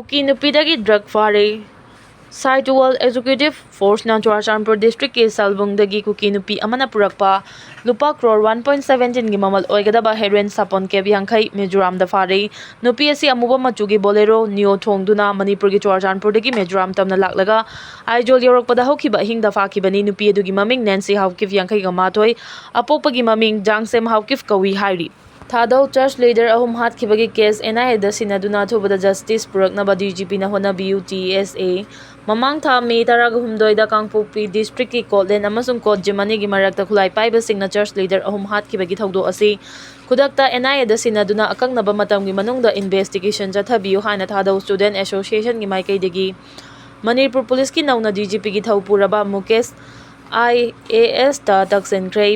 Kuki Nupi drug fare. Side Dual Executive Force na Churachandpur District ke Salbungdagi Kuki Nupi amana purakpa lupa crore 1.17 gi mamal oigadaba heroin sapon ke Neisankhre Mizoram da fare. Nupi asi amuba machugi bolero neo thongduna Manipur gi Churachandpur dagi Mizoram tamna laklaga aijol yorokpada hokhiba hingda fakibani nupi adugi maming Nancy Haukif Neisankhre ga mathoi apokpagi maming Jangsem Haukif kawi hairi. Thadou Church leader ahum hatkibagi case NIA da sinaduna thubada justice puraknaba DGP na honabiu TSA mamang tha May 18 da Kangpokpi district ki Kotlen amasung Kot Jimani gi marakta khulai paiba singna church leader ahum hatkibagi thawdo asi khudakta NIA da sinaduna akangnaba matamgi manungda investigation jathabiu haina Thadou Student Association gi maikaidagi Manipur Police ki nauna DGP gi thawpuraba Mukesh IAS ta Neisankhre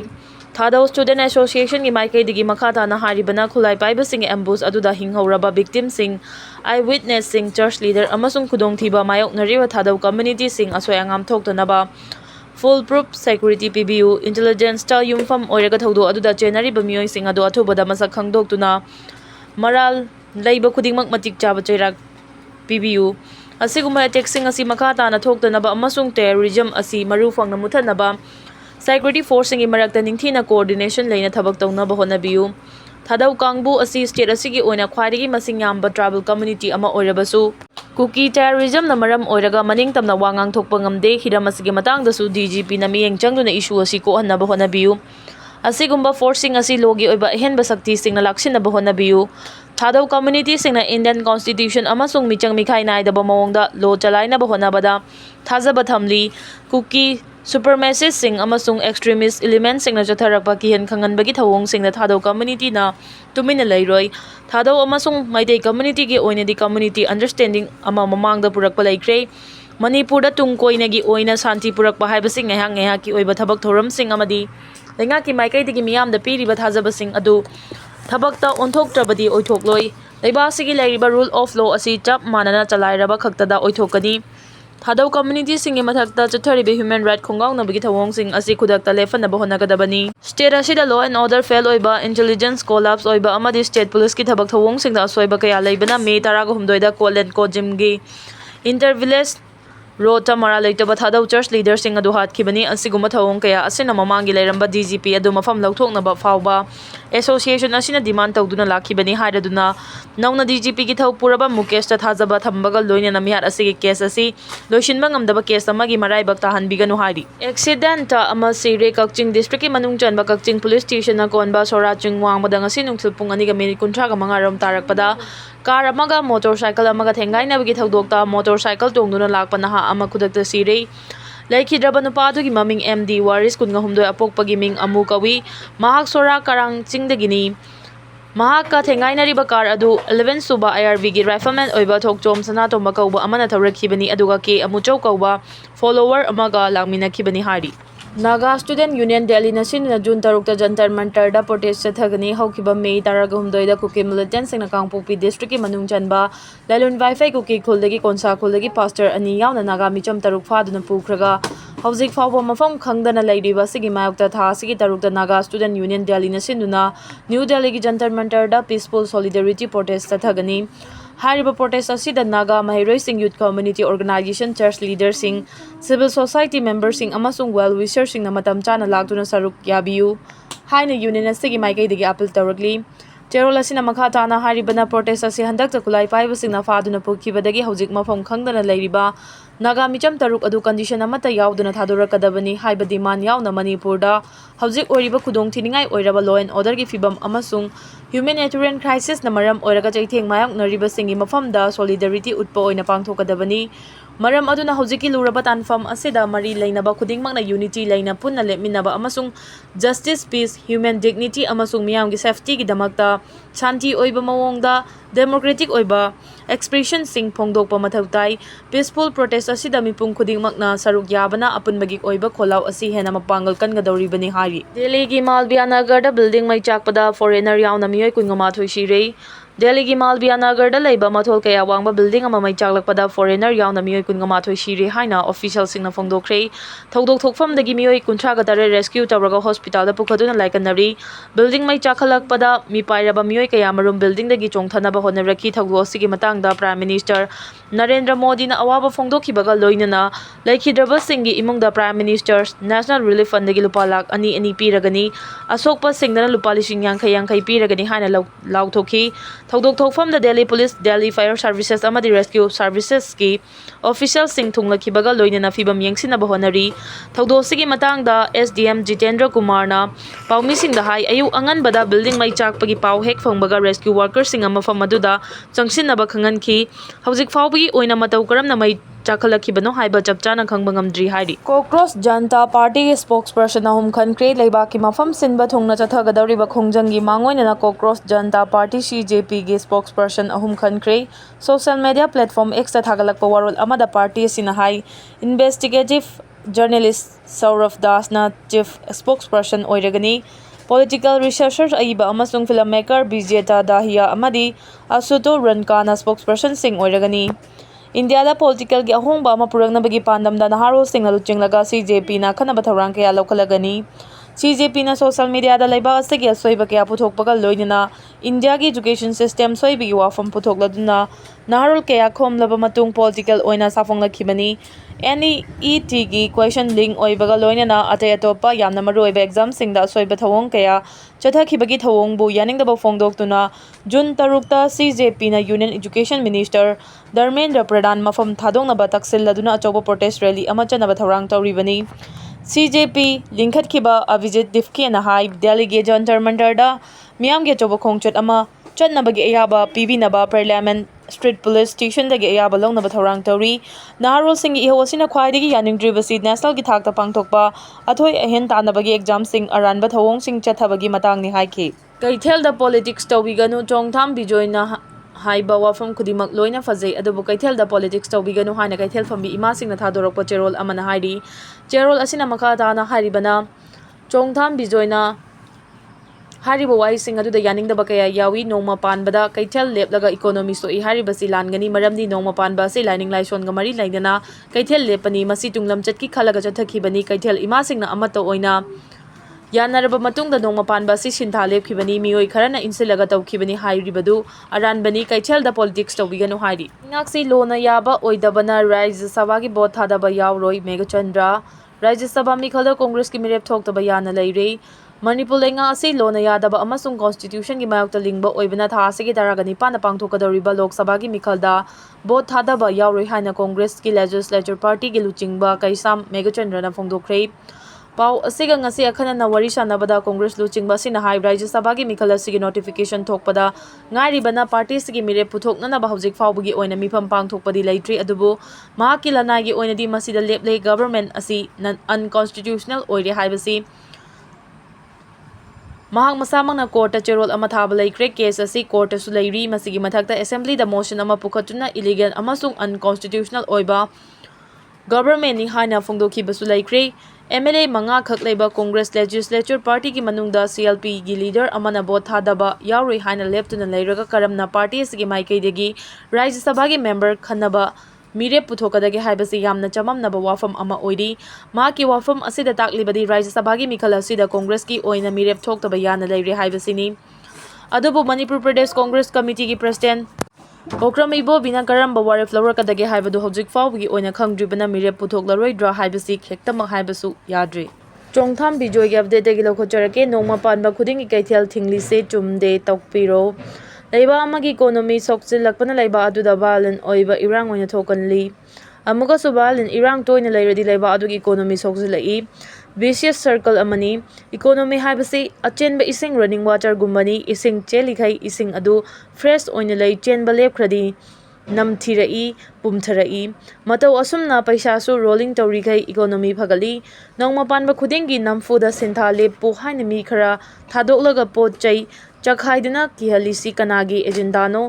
Thadou Student Association gi maikaidagi makhata na haribana khulai paiba sing ambush aduda hinghauraba victim sing eyewitness sing church leader amasung khudongthiba mayoknariwa Thadou community sing asoi angam thoktanaba foolproof security PBU intelligence ta yumfam oiraga thawdo aduda chenariba mioi sing adu athubada masak khangdoktuna maral leiba khudingmak matik chaba chairak PBU asiguma attack sing asi makhata na thoktanaba amasung terrorism asi marufang na muthanaba Security Force ingi marakta ningthina coordination leina thabak tawnaba honabiu Thadou kangbu asi state asigi oina khwaidagi masing yamba tribal community ama oirabasu Kuki terrorism na maram oiraga maning tamna wangang thokpa ngamde hiram asigi matangdasu DGP na miyeng changduna issue asi ko hannaba honabiu asigumba forcing asi logi oiba henba sakti singna laksinaba honabiu Thadou community singna Indian Constitution amasung michang mikhai naidaba mawongda law chalainaba honabada thazaba thamli Kuki supremacist sing amasung extremist elements sing na jatharakpa ki hen khanganbagi thawong sing na Thadou community na tumina leiroi Thadou amasung maidei community gi oinadi community understanding ama mamangda purakpa laikre Manipur da tungkoinagi oina santi purakpa haibasing ngehang ki oiba thabak thoram sing amadi lenga ki maikaidagi miyamda piriba thajaba sing adu thabakta onthoktrabadi oithokloi leibasigi leiriba rule of law asi chap manana chalairaba khaktada oithokani Thadou community singi mathakta chatharibe human right khongaunabagi thawong sing asi khudakta lefanaba honagadabani state asida law and order fail oiba intelligence collapse oiba amadi state police ki thabak thawong singda asoiba kaya leibana May 18 da Kotlen Kojim gi intervillage Rota mara leitaba Thadou church leader sing adu hatkibani asiguma thawong kaya asina mamangi leiramba DGP adu mafam lauthoknaba fawba association asina demand tawduna lakhibani haidaduna nauna DGP ki thawpuraba Mukesh ta thajaba thambaga loina namihar asigi case asi loishinba ngamdaba case amagi maraibak tahanbiganu hari accident ta ama Sire Kakching district ki manung chanba Kakching police station na konba Soraching wangmada ngasi nungthil pung 2:35 rom tarakpada car amaga motorcycle amaga thengainabagi thawdokta motorcycle tongduna lakpa naha ama khudakta sirei laikhidraba nupadugi maming MD Waris Kungahumdoi apokpagi ming amu kawi mahak sora karang chingdagini mahak ka thengainariba car adu 11 suba IRV gi rifleman oiba thokchom sanatomba kauba amana thawrakhibani aduga ke amuchau kauba follower amaga langminakhibani hari Naga Student Union Delhi Nasin June 3 Jantar Mantar da protest chathagani haukiba May 18 da Kuki militant singna Kangpokpi district ki manung chanba Lalun Wi-Fi Kuki kholdagi konsa kholdagi pastor ani yauna naga micham taruk faduna pukhraga hauzik fawba mafam khangdana leiriba sigi mayokta tha sigi taruk da Naga Student Union Delhi Nasin duna New Delhi ki Jantar Mantar da peaceful solidarity protest chathagani Hariba protest asida Naga Meeeoi sing youth community organization church leaders sing civil society members sing amasung well wishers sing na matam chana laktuna saruk yabiu haina union asigi maikai appeal tawrakli Cherol asina makhata na haribana protest asi handakta kulai paiba sing na faduna pukhibadagi hojik mafam khangdana leiriba Naga micham taruk adu condition amata yauduna thadorakadabani haiba demand yauna Manipur da hojik oriba khudong thiningai oiraba law and order gi fibam amasung Humanitarian crisis na maram oiraga chaitheng mayang nariba singi mafamda solidarity utpa oina pangthokadabani maram aduna hojiki luraba tanfam asida mari leinaba khudingmakna unity leina punna lepminaba amasung justice peace human dignity amasung miyamgi safety gi damakta shanti oiba mawongda democratic oiba expression sing phongdokpa mathautai peaceful protest asida mipung khudingmakna saruk yabana apunbagi oiba kholau asi hena mapangal kangadoribani hari Delhi gi Malviya Nagar da building mai chakpada foreigner yauna Meeeoi 28 sirei Delhi ki Malviya Nagar da leiba mathol kaya wangba building ama mai chaklakpada foreigner yauna miyoi kunga shiri haina official singna phongdokre thodok thokfam dagi miyoi kunthra ga tare rescue tawraga hospital da pukhaduna laikanari building mai chakhalakpada mi pairaba miyoi kaya marum building dagi chongthanaba honaraki thogdo asigi matangda Prime Minister Narendra Modi na awaba phongdokhibaga loinana laikhidraba singi imungda Prime Minister National Relief Fund dagi lupa lakh ani piragani asokpa singna lupa lising yankai piragani haina lauthokhi Thodok thokfam da Delhi Police, Delhi Fire Services amadi Rescue Services ki official sing thunglakhibaga loinana fibam yengsinaba honari thodok sigi matangda SDM Jitendra Kumar na paumi sing da hai ayu angan bada building mai chakpagi pau hek phongbaga rescue workers sing ama fam aduda changsinaba khangan ki hojik fawbi oina matau karam na mai chakhalakibano haiba chapchana khangba ngamdri hairi Cockroach Janta Party spokesperson ahum khankre leiba ki mafam sinba thongna chathagadariba khongjangi mangoina Cockroach Janta Party CJP ge spokesperson ahum khankre social media platform X ta thagalakpa warol amada party sina hai investigative journalist Saurav Das na chief spokesperson oiragani political researcher aiba amasung filmmaker Bijeta Dahiya amadi Asuto Rankana spokesperson sing oiragani India da political gi ahongba ama purangnabagi pandamda naharo singla luchinglaga CJP na khanaba thorang kaya lokhalagani CJP na social media da laiba asagi soiba kaya puthokpaga loinana India gi education system soibi wafam puthokladuna naharol kaya khomlaba matung political oina safonglakhibani NEET gi question link oibaga loinana atay atopa yamna maruiba exam singda soiba thawong kaya chathakibagi thawong bu yaningdaba phongdoktuna June 3 ta CJP na Union Education Minister Dharmendra Pradhan mafam thadongnaba taksilladuna achoba protest rally ama chanaba thorang tawribani CJP linkhatkhiba Avijit Difke na hai Delhi ge Jantar Mantar da miyam ge achoba khongchat ama chatnabagi ayaba pibinaba Parliament Street Police Station dagi ayaba longnaba thorang tawri naharol singi ihawasina khwaidagi yaningdribasi national gi thakta pangthokpa athoi ahen tanabagi exam sing aranba thawong sing chathabagi matangni haikhi Kaithel da politics tawbiganu chongtham bijoina haiba wafam kudimak loina fazei adubu Kaithel da politics tawbiganu haina Kaithel fambi ima singna thadorakpa cherol amana hairi cherol asina makha tana haribana chongtham bijoina hariba wai sing adu da yaningdaba kaya yawi nongma panbada Kaithel leplaga economy so I haribasi langgani maramdi nongma panba se lining laison ga mari laidana Kaithel lepani masi tunglam chatki khalaga chathakibani Kaithel ima singna amato oina Yanaraba matungda nongma panba si sintha lepkhibani mioi kharana insilaga tawkhibani hairibadu aranbani Kaithel da politics tawbiganu hairi ngaksi lona yaba oidabana Rajya Sabha gi bot thadaba yawroi Megachandra Rajya Sabha mikhalda Congress ki mirep thoktaba yana leire Manipur lenga asi lona yadaba amasung constitution gi mayokta lingba oibana tha asigi daragani pana pangthokadoriba Lok Sabha gi mikhalda bot thadaba yawroi haina Congress ki legislature party gi luchingba Kaisam Megachandra na phongdokre Pau asiga ngasi akhana na wari sanabada Congress luchingba sina hai Rajya Sabha gi mikhala sigi notification thokpada ngairi bana party sigi mire puthokna na bahujik fawbugi oina mifam pangthokpadi leitri adubu mahaki lanai gi oina di masida leple government asi unconstitutional oire haibasi Mahak masamang na court cherol ama thaba laikre case asi court su lairi masigi mathakta assembly da motion ama pukhatuna illegal amasung unconstitutional oiba government ni haina phongdokhi basu laikre MLA manga khak leiba Congress legislature party ki manungda CLP gi leader amana bot thadaba yauroi haina leptuna leiraga karamna party sigi maikai degi Rajya Sabha gi member khanaba mire puthokadagi haibasi yamna chamamnaba wafam ama oiri ma ki wafam asida taklibadi Rajya Sabha gi mikhala sida Congress ki oina mire thoktaba yana leire haibasini adubu Manipur Pradesh Congress Committee gi president Okram ibo bina karamba waref flower kadagi haibadu hojik fawgi oina khangdribana mire puthoklaroi haibasi khektamak haibasu yadri Chongtham bijoi gi update gi lokhojarake nongma panba khudingi Kaithel thingli se chumde tokpiro Leiba amagi economy sokchilakpana leiba aduda balan oiba irang oina thokanli amuga subalin irang toina leiradi leiba adugi economy sokchilai vicious circle amani economy haibasi achenba ising running water gumbani ising chelikhai ising adu fresh oina lei chenba lepkhradi namthirai pumtharai matau asumna paisa su rolling tawrikhai economy phagali nongma panba khudingi namfuda sintha leppu haina mi khara thadolaga pot chai chakhaiduna kihalisi kanagi agenda no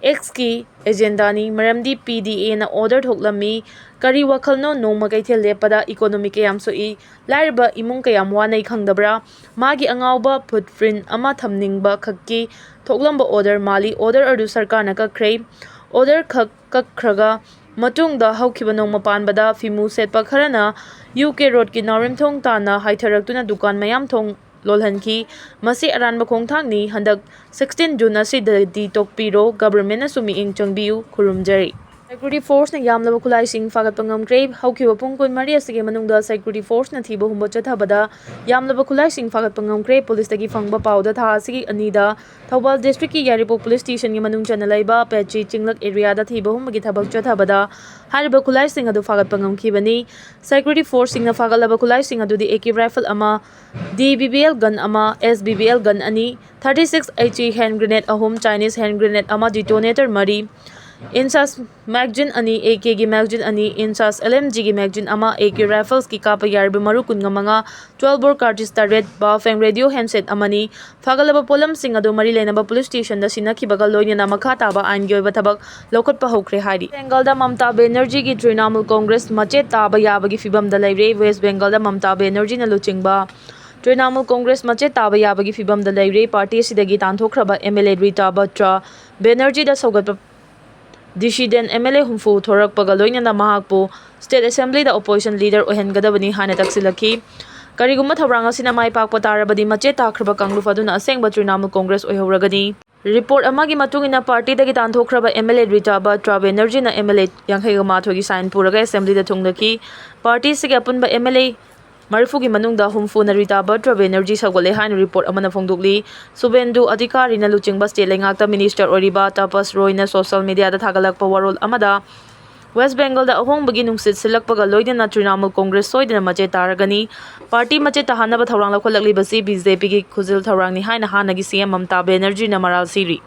X ki agenda ni maramdi PDA na order thoklami kari wakhalno nongma Kaithel lepada economic kayam soi lariba imung kayam wanai khangdabra magi angawba footprint ama thamningba khakki थोकलंबा order माली order अदु सरकारना कखरे order कखरगा मतुंगदा हौखिबा नोंमा पानबदा फिमु सेटपा खरना यूके रोड की नारिमथोंग ताना हाइथरक्तुना दुकान मयाम थोंग लोलहनकी मसी अरानबा खोंगथांगनी हंदक 16 जून असिददी तोकपीरो गवर्नमेंट ना सुमी इंग चंगबियु खुरुमजरी सेक्यूरिटी फोर्स ने यामलबा खुलाइसिंग फागतपा ngamkre हौखिबा पुंग 12 असगे मनुंगदा सेक्यूरिटी फोर्स ना थीबा हुंबा चथाबदा यामलबा खुलाइसिंग फागतपा ngamkre पुलिस तगी फंगबा पाउदा था असगी अनीदा थौबाल डिस्ट्रिक्ट की यारिपो पुलिस स्टेशन की मनुंग चना लैबा पेची चिंगलक एरिया दा थीबा हुंबगी थबक चथाबदा हारिबा खुलाइसिंग अदु फागतपा ngamखिबनी सेक्यूरिटी फोर्स सिंगना फागलबा खुलाइसिंग अदुदी AK राइफल अमा DBBL गन अमा SBBL गन अनि 36 HE हैंड ग्रेनेड अहोम चाइनीज हैंड ग्रेनेड अमा डिटोनेटर मरी इंसास मैगजीन अनि AK की मैगजीन अनि इंसास LMG की मैगजीन अमा AK राइफल्स की कापा यारबे मरु कुनगमंगा 12 बोर कार्टिज तरेट बाफेंग रेडियो हैंडसेट अमनी फागलबा पोलम सिंह अदु मरी लेनबा पुलिस स्टेशन दा सिनखिबगा लोइना मखा ताबा आइन गी ओइबा थबक लौखटपा हौखरे हारी बेंगल दा ममता बनर्जी की तृणमूल कांग्रेस मचे ताबा याबगी फिबम दा लैरे वेस्ट बेंगल दा ममता बनर्जी ना लुचिंगबा तृणमूल कांग्रेस मचे ताबा याबगी फिबम दा लैरे पार्टी सिदगी तांथोखरबा MLA रीता बत्रा बनर्जी दा सौगत डिसिडेंट MLA हुंफु थोरकपगा लोइना महाकपु स्टेट असेंबली दा ओपोजिशन लीडर ओहेनगदबनी हाने तक्सिलखी करिगुम्बा थौरांग असिना माइ पाकपा तारबदी मचे ताखरबा कांगलुफ अदुना असेंगबा तृणमूल कांग्रेस ओइहौरगनी रिपोर्ट अमागी मतुंगिना पार्टी दगी तांथोखरबा MLA रीता बत्रा बनर्जी ना MLA 58 की साइन पुरगा असेंबली दा थुंगदकी पार्टी सिगे अपुनबा MLA मरफुगी मनुंगदा हुंफुना रीता बत्रा बनर्जी सगोले हाइन रिपोर्ट अमना फोंदोकली सुबेंदु अधिकारी ना लुचिंगबा स्टेट लेंगाक्ता मिनिस्टर ओरिबा तापस रोयना सोशल मीडिया दा थागलकपा वरोल अमदा वेस्ट बेंगल दा अहोंबगी नुंगसित सिलकपगा लोइना तृणमूल कांग्रेस सोइदना मचे तारगनी पार्टी मचे तहानबा थौरांग लखोलकलिबसी BJP की खुजिल थौरांगनी हाइन हानगी CM ममता बनर्जी ना मराल सिरी